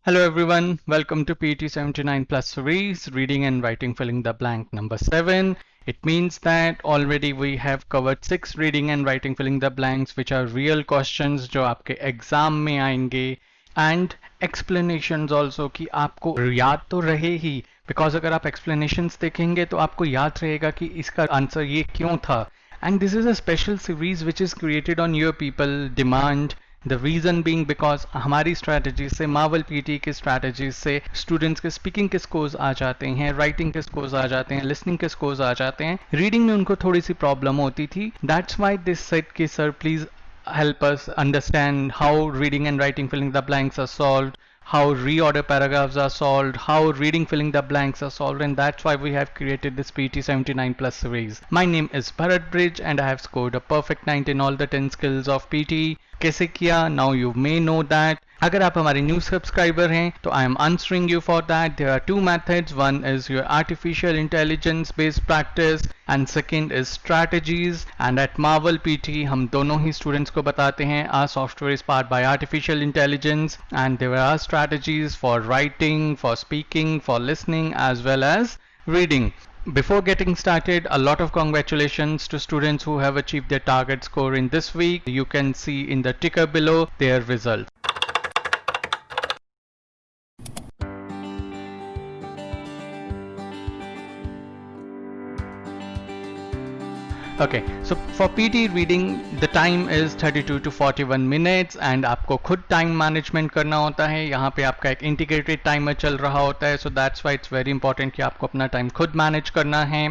Hello everyone, welcome to PT 79 Plus series, Reading and Writing Filling the Blank number 7. It means that already we have covered 6 reading and writing filling the blanks which are real questions जो आपके exam में आएंगे and explanations also कि आपको याद तो रहे ही because अगर आप explanations देखेंगे तो आपको याद रहेगा कि इसका आंसर ये क्यों था. And this is a special series which is created on your people demand. The reason being because हमारी strategy से मावल पीटी की strategy से students के speaking के scores आ जाते हैं, writing के scores आ जाते हैं, listening के scores आ जाते हैं. Reading में उनको थोड़ी सी problem होती थी. That's why they said कि sir please help us understand how reading and writing filling the blanks are solved, how reorder paragraphs are solved, how reading filling the blanks are solved, and that's why we have created this PT 79 Plus series. My name is Bharat Bridge and I have scored a perfect 9 in all the 10 skills of PT. कैसे किया? Now you may know that. अगर आप हमारे new subscriber हैं तो I am answering you for that. There are two methods. One is your artificial intelligence based practice and second is strategies. And at Marvel PT हम दोनों ही students को बताते हैं our software is powered by artificial intelligence and there are strategies for writing, for speaking, for listening as well as reading. Before getting started, a lot of congratulations to students who have achieved their target score in this week. You can see in the ticker below their result. Okay, so for PT reading the time is 32 to 41 minutes and आपको खुद time management करना होता है. यहाँ पे आपका एक integrated timer चल रहा होता है, so that's why it's very important कि आपको अपना time खुद manage करना है.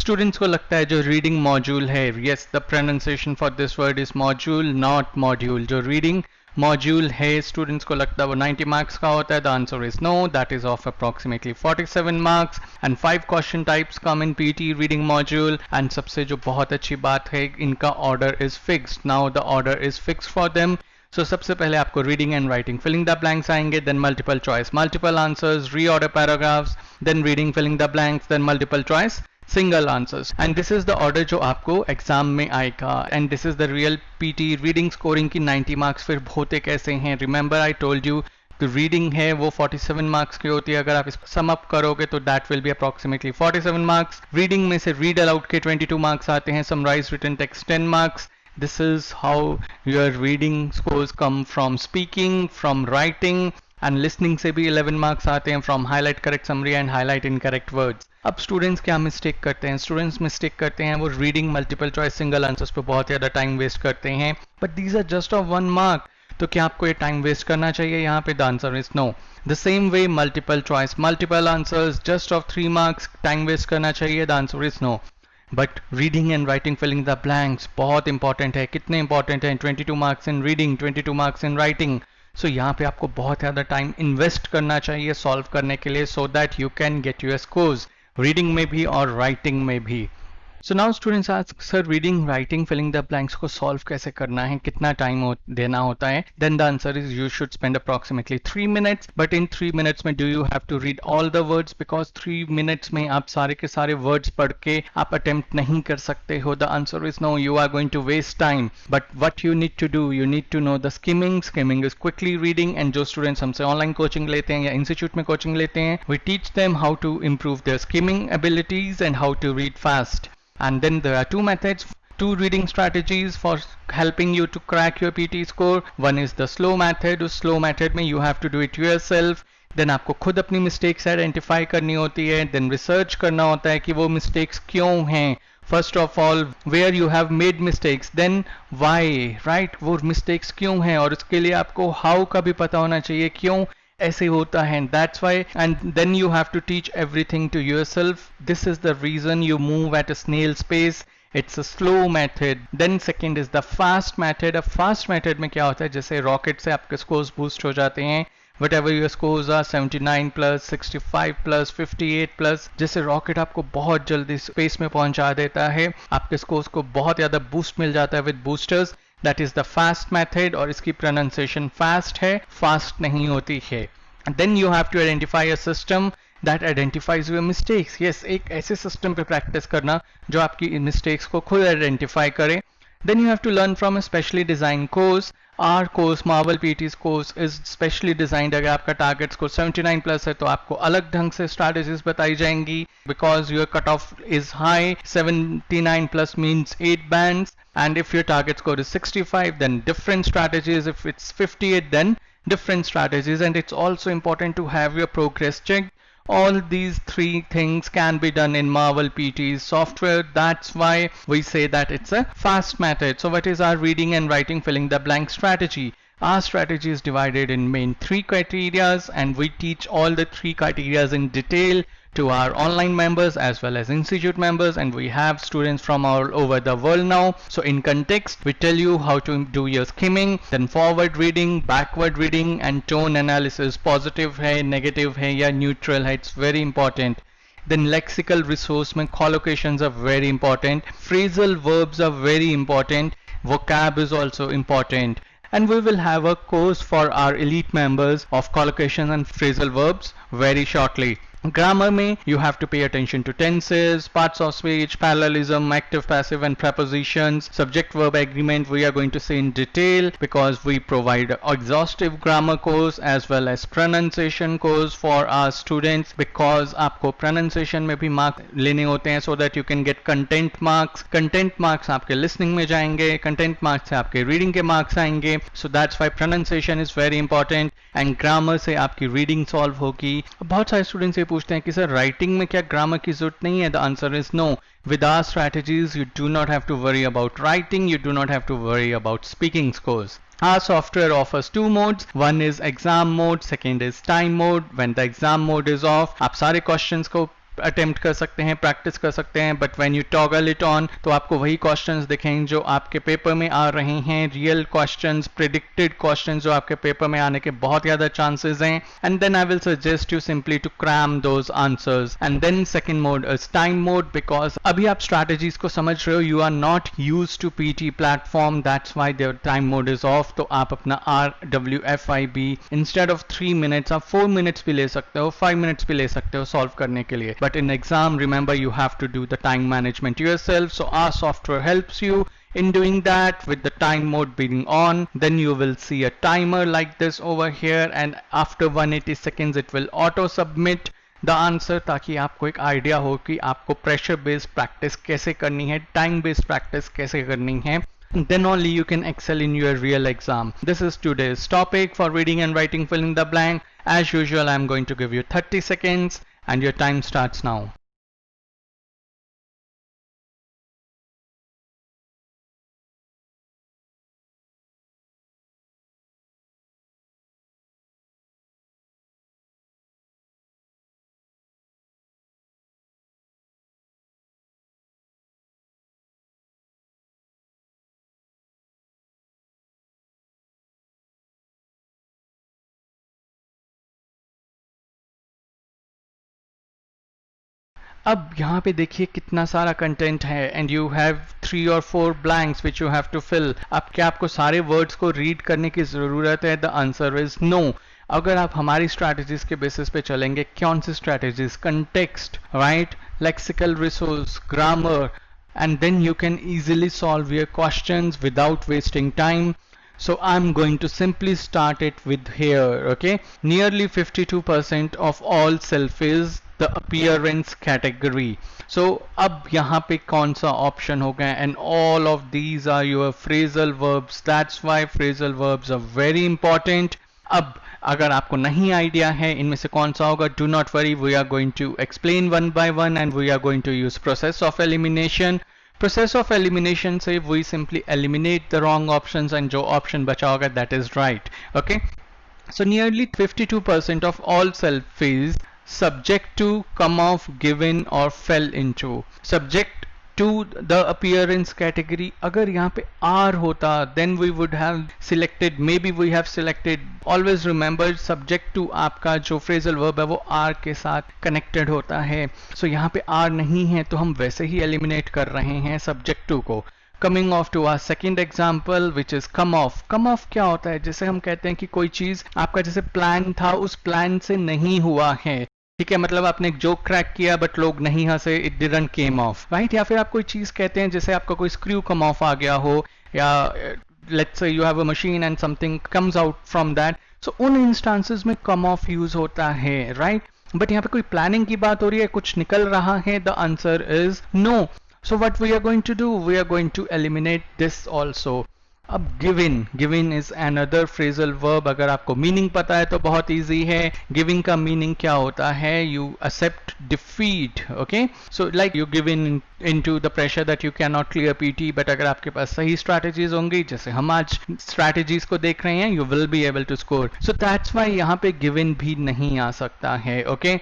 Students को लगता है जो reading module है, yes the pronunciation for this word is module not module. जो reading मॉड्यूल है स्टूडेंट्स को लगता है वो 90 मार्क्स का होता है. The answer is no, that is of approximately 47 marks and 5 question types come in PT reading module. And सबसे जो बहुत अच्छी बात है इनका order is fixed. Now the order is fixed for them. So सबसे पहले आपको reading and writing filling the blanks आएंगे, then multiple choice multiple answers, reorder paragraphs, then reading filling the blanks, then multiple choice single answers. And this is the order जो आपको exam में आएगा. And this is the real PT reading scoring की 90 marks फिर होते कैसे हैं. Remember I told you तो रीडिंग है वो 47 मार्क्स की होती है. अगर आप इसको सम अप करोगे तो that will be approximately 47 marks. Reading में से रीड अलाउड के 22 मार्क्स आते हैं, summarise written text 10 marks. This is how your reading scores come from speaking, from writing, and listening से भी 11 मार्क्स आते हैं from highlight correct summary and highlight incorrect words. अब स्टूडेंट्स क्या मिस्टेक करते हैं? स्टूडेंट्स मिस्टेक करते हैं वो reading multiple choice single answers पे बहुत ज़्यादा टाइम वेस्ट करते हैं. But these are just of 1 mark. तो क्या आपको ये टाइम वेस्ट करना चाहिए? यहाँ पे the answer is no. The same way multiple choice multiple answers just of 3 marks time waste करना चाहिए? The answer is no. But reading and writing filling the blanks बहुत इंपॉर्टेंट है. कितने इंपॉर्टेंट हैं? 22 marks in reading, 22 marks in writing. So यहाँ पे आपको बहुत ज़्यादा टाइम इन्वेस्ट करना चाहिए सॉल्व करने के लिए, so that you can get your scores reading में भी और राइटिंग में भी. So now students ask sir reading writing filling the blanks को सॉल्व कैसे करना है, कितना टाइम देना होता है? Then the answer is you should spend approximately 3 minutes. But in 3 minutes में do you have to read all the words? Because 3 minutes में आप सारे के सारे वर्ड्स पढ़ के आप अटेम्प्ट नहीं कर सकते हो. The answer is no, you are going to waste time. But what you need to do, you need to know the skimming. Skimming is quickly reading. And जो स्टूडेंट्स हमसे ऑनलाइन कोचिंग लेते हैं या institute में coaching लेते हैं, we teach them how to improve their skimming abilities and how to read fast. And then there are 2 methods, 2 reading strategies for helping you to crack your PT score. One is the slow method. उस slow method में you have to do it yourself. Then आपको खुद अपनी mistakes identify करनी होती है. Then research करना होता है कि वो mistakes क्यों हैं. First of all, where you have made mistakes, then why, right? वो mistakes क्यों हैं और उसके लिए आपको how का भी पता होना चाहिए क्यों ऐसे होता है. That's why, and then you have to teach everything to yourself. This is the reason you move at a snail's pace. It's a slow method. Then second is the fast method. अब fast method में क्या होता है, जैसे rocket से आपके scores boost हो जाते हैं. whatever your scores are 79 plus 65 plus 58 plus, जैसे रॉकेट आपको बहुत जल्दी स्पेस में पहुंचा देता है, आपके स्कोर्स को बहुत ज़्यादा बूस्ट मिल जाता है with boosters. That is the fast method और इसकी प्रोनाउंसिएशन फास्ट है, फास्ट नहीं होती है. Then you have to identify a system that identifies your mistakes. Yes, एक ऐसे सिस्टम पे प्रैक्टिस करना जो आपकी मिस्टेक्स को खुद आइडेंटिफाई करे. Then you have to learn from a specially designed course. Our course Marvel PT's course is specially designed, अगर आपका टारगेट स्कोर 79 प्लस है तो आपको अलग ढंग से स्ट्रैटेजीज बताई जाएंगी, because your cut off is high, 79 plus means 8 bands, and if your target score is 65 then different strategies, if it's 58 then different strategies. And it's also important to have your progress checked. All these three things can be done in Marvel PT's software. That's why we say that it's a fast method. So what is our reading and writing filling the blank strategy? Our strategy is divided in main three criterias, and we teach all the three criterias in detail to our online members as well as institute members, and we have students from all over the world now. So in context, we tell you how to do your skimming, then forward reading, backward reading, and tone analysis. Positive hai, negative hai, ya neutral hai, it's very important. Then lexical resource mein collocations are very important. Phrasal verbs are very important. Vocab is also important. And we will have a course for our elite members of collocation and phrasal verbs very shortly. Grammar में you have to pay attention to tenses, parts of speech, parallelism, active, passive and prepositions, subject verb agreement we are going to see in detail, because we provide exhaustive grammar course as well as pronunciation course for our students, because आपको pronunciation में भी marks लेने होते हैं so that you can get content marks. Content marks आपके listening में जाएंगे, content marks से आपके reading के marks आएंगे. So that's why pronunciation is very important, and grammar से आपकी reading solve होगी. बहुत सारे students ये पूछते हैं कि सर राइटिंग में क्या ग्रामर की जरूरत नहीं है? The answer is no. With our strategies you do not have to worry about writing, you do not have to worry about speaking scores. Our software offers two modes. One is exam mode, second is time mode. When the exam mode is off, आप सारे questions को attempt कर सकते हैं, practice कर सकते हैं, but when you toggle it on तो आपको वही क्वेश्चंस दिखेंगे जो आपके पेपर में आ रहे हैं, रियल क्वेश्चंस, प्रिडिक्टेड क्वेश्चंस जो आपके पेपर में आने के बहुत ज़्यादा चांसेस हैं. And then I will suggest you simply to cram those answers. And then second mode is time mode, because अभी आप स्ट्रैटेजीज को समझ रहे हो, you are not use to PT platform, that's why their time mode is off. तो आप अपना RWFIB instead of 3 minutes आप 4 मिनट्स भी ले सकते हो, 5 मिनट्स भी ले सकते हो सॉल्व करने के लिए. But in exam, remember, you have to do the time management yourself. So our software helps you in doing that with the time mode being on. Then you will see a timer like this over here, and after 180 seconds it will auto submit the answer, ताकि आपको एक idea हो कि आपको pressure based practice कैसे करनी है, time based practice कैसे करनी है. Then only you can excel in your real exam. This is today's topic for reading and writing filling the blank. As usual, I'm going to give you 30 seconds and your time starts now. अब यहाँ पे देखिए कितना सारा content है, and you have 3 or 4 blanks which you have to fill. अब क्या आपको सारे वर्ड्स को रीड करने की ज़रूरत है? The answer is no. अगर आप हमारी स्ट्रैटेजीज के बेसिस पे चलेंगे, कौन सी strategies? Context, right, lexical resource, grammar, and then you can easily solve your questions without wasting time. So I'm going to simply start it with here. Okay, nearly 52% of all selfies the appearance category. So अब यहाँ पे कौन सा option हो गया? And all of these are your phrasal verbs. That's why phrasal verbs are very important. अब अगर आपको नहीं आइडिया है इनमें से कौन सा होगा, do not worry, we are going to explain one by one, and we are going to use process of elimination. Process of elimination से we simply eliminate the wrong options, and जो option बचा होगा that is right. Okay, so nearly 52% of all selfies subject to, come off, given or fell into. Subject to the appearance category. अगर यहाँ पे R होता then we would have selected, maybe we have selected. Always remember subject to आपका जो phrasal verb है वो R के साथ connected होता है. So यहाँ पे R नहीं है तो हम वैसे ही eliminate कर रहे हैं subject to को. Coming off to our second example which is come off. Come off क्या होता है? जैसे हम कहते हैं कि कोई चीज़ आपका जैसे प्लान था उस प्लान से नहीं हुआ है, ठीक है, मतलब आपने एक जोक क्रैक किया बट लोग नहीं हंसे, it didn't came of, right. या फिर आप कोई चीज़ कहते हैं जैसे आपका कोई स्क्रू कम ऑफ आ गया हो, या let's say you have a machine and something comes out from that, so उन इंस्टांसेस में कम ऑफ यूज होता है, राइट? बट यहाँ पे कोई प्लानिंग की बात हो रही है, कुछ निकल रहा है, the answer is no. So what we are going to do, we are going to eliminate this also. अब given is another phrasal verb. अगर आपको मीनिंग पता है तो बहुत इजी है. गिविंग का मीनिंग क्या होता है? You accept defeat. Okay, so like you give in to the pressure that you can not clear PT. But अगर आपके पास सही स्ट्रैटेजीज होंगी, जैसे हम आज स्ट्रैटेजीज को देख रहे हैं, you will be able to score. So that's why यहाँ पे गिवन भी नहीं आ सकता है. ओके,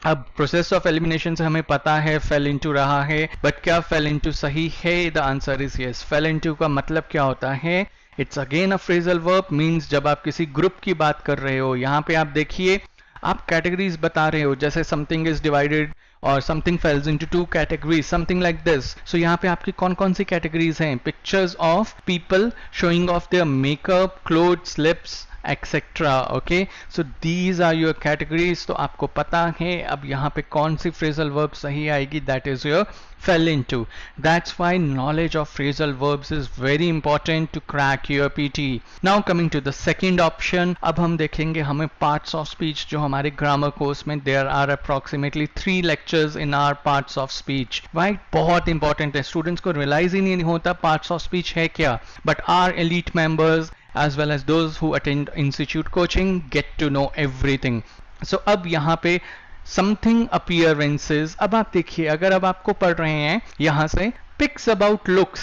अब प्रोसेस ऑफ एलिमिनेशन से हमें पता है फेल इनटू रहा है, बट क्या फेल इनटू सही है? The answer is yes. Fail into का मतलब क्या होता है? It's again a phrasal verb. Means जब आप किसी ग्रुप की बात कर रहे हो, यहाँ पे आप देखिए आप कैटेगरीज बता रहे हो, जैसे समथिंग इज डिवाइडेड और something falls into two categories, something like this. So यहाँ पे आपकी कौन कौन सी कैटेगरीज हैं? Pictures of people showing off their makeup, clothes, lips, etcetera. Okay, so these are your categories. तो आपको पता है अब यहाँ पे कौन सी फ्रेजल वर्ब सही आएगी. That is your fell into. That's why knowledge of phrasal verbs is very important to crack your PT. Now coming to the second option, अब हम देखेंगे हमें parts of speech जो हमारे grammar course में there are approximately 3 lectures in our parts of speech. Right? बहुत important है, students को realize ही नहीं होता parts of speech है क्या. But our elite members as well as those who attend institute coaching get to know everything. So अब यहाँ पे समथिंग अपीयरेंसेस. अब आप देखिए, अगर अब आपको पढ़ रहे हैं यहां से pics about looks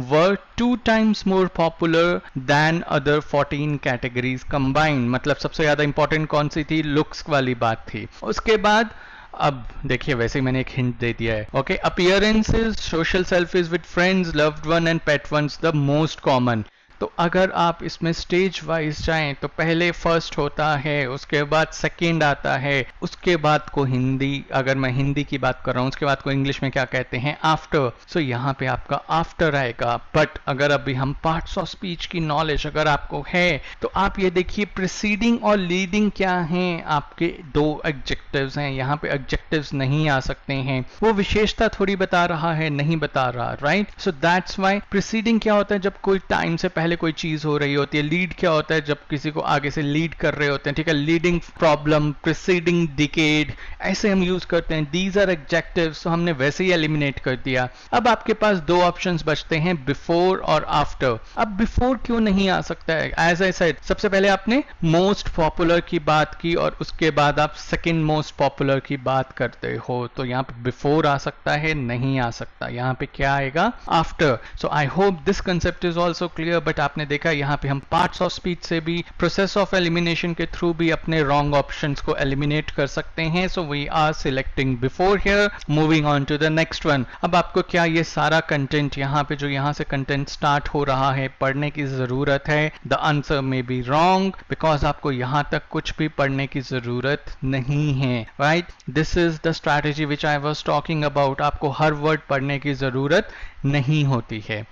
were 2 times more popular than other 14 categories combined. मतलब सबसे ज्यादा इंपॉर्टेंट कौन सी थी? लुक्स वाली बात थी. उसके बाद अब देखिए, वैसे मैंने एक हिंट दे दिया है. Okay, appearances, social selfies with friends, loved one and pet ones the most common. तो अगर आप इसमें स्टेज वाइज जाएं तो पहले फर्स्ट होता है, उसके बाद सेकंड आता है, उसके बाद को हिंदी, अगर मैं हिंदी की बात कर रहा हूं, उसके बाद को इंग्लिश में क्या कहते हैं? आफ्टर. सो यहाँ पे आपका आफ्टर आएगा. बट अगर अभी हम पार्ट्स ऑफ स्पीच की नॉलेज अगर आपको है तो आप ये देखिए प्रीसीडिंग और लीडिंग क्या हैं? आपके 2 एडजेक्टिव्स हैं. यहाँ पे एडजेक्टिव्स नहीं आ सकते हैं. वो विशेषता थोड़ी बता रहा है, नहीं बता रहा, right? So that's Y preceding क्या होता है? जब कोई टाइम से पहले कोई चीज हो रही होती है. लीड क्या होता है? जब किसी को आगे से लीड कर रहे होते हैं. ठीक है, लीडिंग प्रॉब्लम, प्रीसीडिंग डिकेड, ऐसे हम यूज करते हैं. These are adjectives. तो हमने वैसे ही एलिमिनेट कर दिया. अब आपके पास 2 ऑप्शंस बचते हैं, बिफोर और आफ्टर. अब बिफोर क्यों नहीं आ सकता है? एज आई सेड, सबसे पहले आपने मोस्ट पॉपुलर की बात की और उसके बाद आप सेकेंड मोस्ट पॉपुलर की बात करते हो. तो यहाँ पे बिफोर आ सकता है? नहीं आ सकता. यहाँ पे क्या आएगा? After. So I hope this concept is also clear. But आपने देखा यहाँ पे हम पार्ट्स ऑफ स्पीच से भी प्रोसेस ऑफ एलिमिनेशन के थ्रू भी अपने रॉन्ग ऑप्शंस को एलिमिनेट कर सकते हैं. So we are selecting before here. Moving on to the next one. अब आपको क्या ये सारा कंटेंट यहाँ पे जो यहाँ से कंटेंट स्टार्ट हो रहा है पढ़ने की जरूरत है? The answer may be wrong, because आपको यहाँ तक कुछ भी पढ़ने की जरूरत नहीं है. Right, this is the strategy which I was talking about. आपको हर वर्ड पढ़ने की जरूरत नहीं होती है.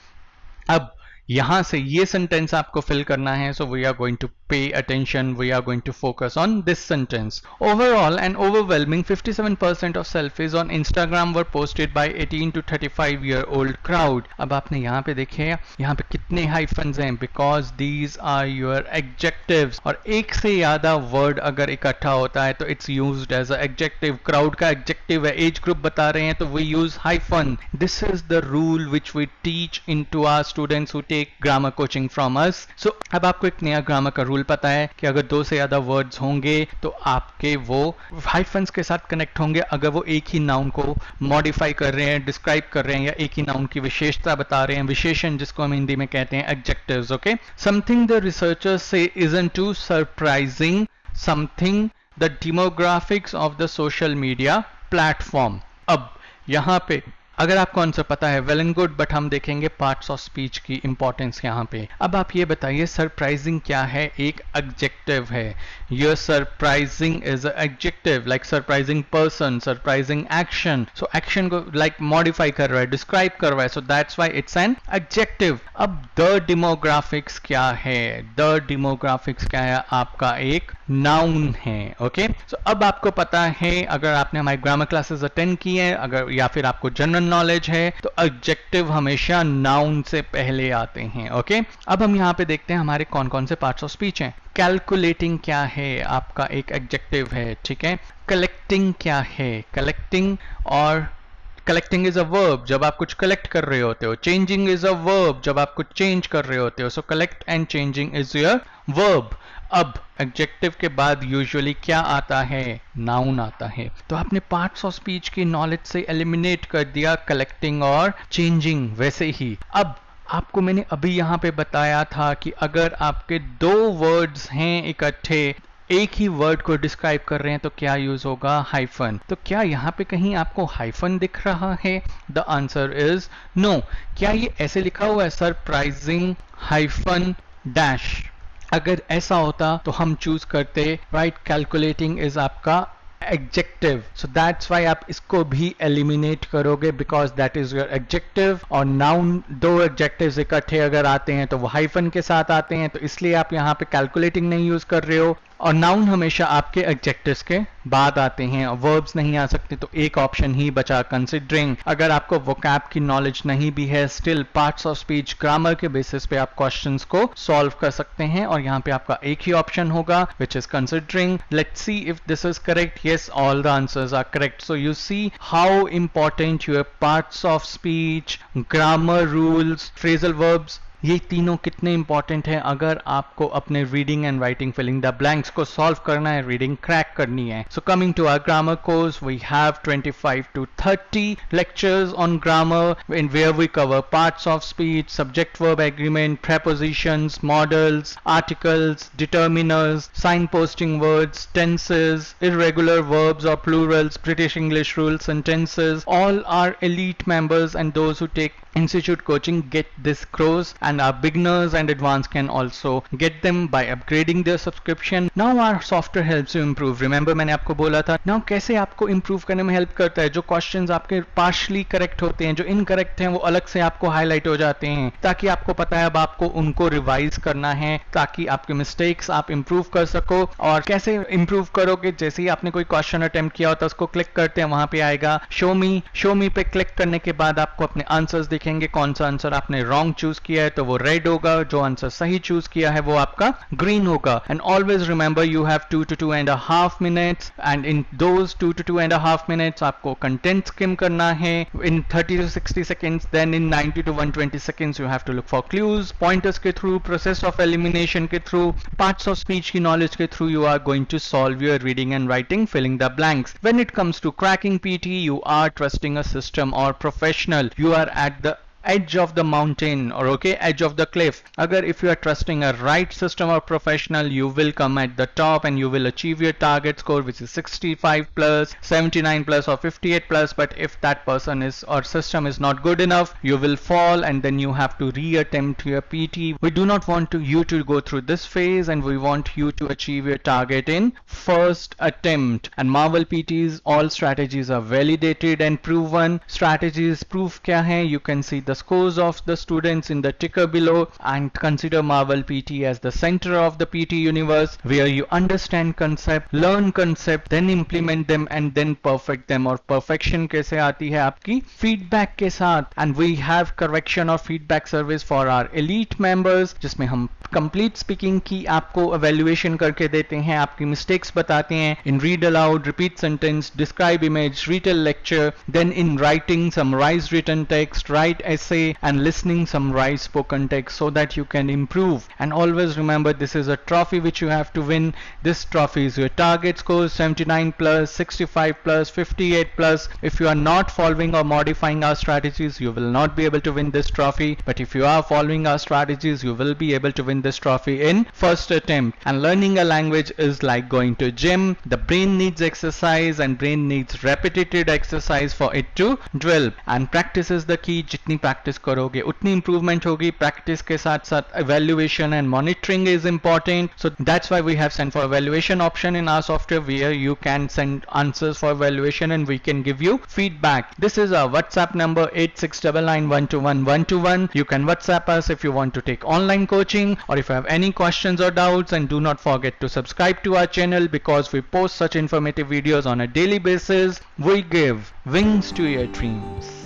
अब यहां से ये सेंटेंस आपको फिल करना है. So we are going to pay attention. We are going to focus on this sentence. Overall and overwhelming 57% of selfies on Instagram were posted by 18 to 35 year old crowd. अब आपने यहाँ पे देखे यहाँ पे कितने हाइफन्स हैं? Because these are your adjectives. और एक से ज्यादा वर्ड अगर इकट्ठा होता है तो it's used as a adjective. Crowd का एडजेक्टिव है, एज ग्रुप बता रहे हैं तो we use hyphen. This is the rule which we teach in to our students who take grammar coaching from us. So अब आपको एक नया ग्रामर का रूल पता है कि अगर 2 से ज्यादा वर्ड्स होंगे तो आपके वो हाइफन्स के साथ कनेक्ट होंगे अगर वो एक ही नाउन को मॉडिफाई कर रहे हैं, डिस्क्राइब कर रहे हैं, या एक ही नाउन की विशेषता बता रहे हैं. विशेषण जिसको हम हिंदी में कहते हैं adjectives. Okay, something the researchers say isn't too surprising, something the demographics of the social media platform. अब यहाँ पे अगर आपको आंसर पता है वेल एंड गुड, बट हम देखेंगे पार्ट्स ऑफ स्पीच की इंपॉर्टेंस यहाँ पे. अब आप ये बताइए सरप्राइजिंग क्या है? एक एडजेक्टिव है. Your surprising is a adjective, like surprising person, surprising action. So action को लाइक मॉडिफाई कर रहा है, डिस्क्राइब कर रहा है. So that's why it's an adjective. अब द डेमोग्राफिक्स क्या है? द डेमोग्राफिक्स क्या है? आपका एक नाउन है. ओके, सो अब आपको पता है, अगर आपने हमारी ग्रामर क्लासेस अटेंड की है, अगर या फिर आपको जनरल नॉलेज है तो एडजेक्टिव हमेशा नाउन से पहले आते हैं। ओके, अब हम यहाँ पे देखते हैं हमारे कौन कौन से पार्ट्स ऑफ स्पीच हैं। कैलकुलेटिंग क्या है, आपका एक एडजेक्टिव है, ठीक है। कलेक्टिंग क्या है, कलेक्टिंग, और कलेक्टिंग इज अ वर्ब, जब आप कुछ कलेक्ट कर रहे होते हो। चेंजिंग इज अ वर्ब, जब आप कुछ चेंज कर रहे होते हो। So collect and changing is your verb. अब एडजेक्टिव के बाद यूजुअली क्या आता है, नाउन आता है। तो आपने पार्ट्स ऑफ स्पीच की नॉलेज से एलिमिनेट कर दिया कलेक्टिंग और चेंजिंग। वैसे ही अब आपको मैंने अभी यहाँ पे बताया था कि अगर आपके दो वर्ड्स हैं इकट्ठे, एक ही वर्ड को डिस्क्राइब कर रहे हैं, तो क्या यूज होगा, हाइफन। तो क्या यहाँ पे कहीं आपको हाइफन दिख रहा है? The answer is no. क्या ये ऐसे लिखा हुआ है, सरप्राइजिंग हाइफन डैश? अगर ऐसा होता तो हम चूज करते राइट, कैलकुलेटिंग इज आपका एडजेक्टिव, सो दैट्स वाई आप इसको भी एलिमिनेट करोगे because that is your adjective. और नाउन, दो एडजेक्टिव्स इकट्ठे अगर आते हैं तो वो हाइफन के साथ आते हैं, तो इसलिए आप यहाँ पे कैलकुलेटिंग नहीं यूज कर रहे हो। और नाउन हमेशा आपके एडजेक्टिव्स के बाद आते हैं, वर्ब्स नहीं आ सकते, तो एक ऑप्शन ही बचा कंसिडरिंग। अगर आपको वोकैब की नॉलेज नहीं भी है, still parts of speech grammar के बेसिस पे आप क्वेश्चंस को सॉल्व कर सकते हैं, और यहाँ पे आपका एक ही ऑप्शन होगा which is considering. Let's see if this is correct. Yes, all the answers are correct. So you see how important your parts of speech, grammar rules, phrasal verbs, ये तीनों कितने इंपॉर्टेंट हैं अगर आपको अपने reading and writing filling the blanks को solve करना है, रीडिंग क्रैक करनी है। So coming to our grammar course, we have 25 to 30 lectures on grammar in where we cover parts of speech, subject verb agreement, prepositions, modals, articles, determiners, signposting words, tenses, irregular verbs or plurals, British English rules, sentences. All our elite members and those who take institute coaching get this course, and our beginners and advanced can also get them by upgrading their subscription. Now our software helps you improve. Remember मैंने आपको बोला था now कैसे आपको improve करने में help करता है। जो questions आपके partially correct होते हैं, जो incorrect हैं, वो अलग से आपको highlight हो जाते हैं, ताकि आपको पता है अब आपको उनको revise करना है, ताकि आपके mistakes आप improve कर सको। और कैसे improve करोगे, जैसे ही आपने कोई question attempt किया होता है उसको click करते हैं, वहां पे आएगा show me पे click करने के बाद आपको अपने answers दिखेंगे। कौन सा आंसर आपने रॉन्ग चूज किया है तो वो रेड होगा, जो आंसर सही चूज किया है वो आपका ग्रीन होगा। And always remember you have 2 to 2.5 minutes, and in those 2 to 2.5 minutes आपको कंटेंट स्किम करना है in 30 to 60 seconds, then in 90 to 120 seconds you have to look for clues, pointers के थ्रू, प्रोसेस ऑफ एलिमिनेशन के through, parts of speech की knowledge के through you are going to solve your reading and writing filling the blanks. When it comes to cracking PT, you are trusting a system or professional. You are at the edge of the mountain, or okay, edge of the cliff. Agar if you are trusting a right system or professional, you will come at the top and you will achieve your target score, which is 65 plus, 79 plus, or 58 plus. But if that person is or system is not good enough, you will fall and then you have to reattempt your PT. We do not want you to go through this phase, and we want you to achieve your target in first attempt. And Marvel PT's all strategies are validated and proven. Strategies proof kya hai? You can see the scores of the students in the ticker below, and consider Marvel PT as the center of the PT universe, where you understand concept, learn concept, then implement them and then perfect them. और perfection कैसे आती है आपकी feedback के साथ, and we have correction or feedback service for our elite members, जिसमें हम complete speaking की आपको evaluation करके देते हैं, आपकी mistakes बताते हैं in read aloud, repeat sentence, describe image, retell lecture, then in writing summarize written text, write essay, and listening summarize spoken text, so that you can improve. And always remember, this is a trophy which you have to win. This trophy is your target score 79 plus, 65 plus, 58 plus. If you are not following or modifying our strategies, you will not be able to win this trophy. But if you are following our strategies, you will be able to win this trophy in first attempt. And learning a language is like going to gym. The brain needs exercise, and brain needs repetitive exercise for it to develop. And practice is the key. जितनी practice करोगे उतनी improvement होगी। Practice के साथ साथ evaluation and monitoring is important. So that's why we have sent for evaluation option in our software, where you can send answers for evaluation and we can give you feedback. This is our WhatsApp number 8699121121. You can WhatsApp us if you want to take online coaching, or if you have any questions or doubts. And do not forget to subscribe to our channel, because we post such informative videos on a daily basis. We give wings to your dreams.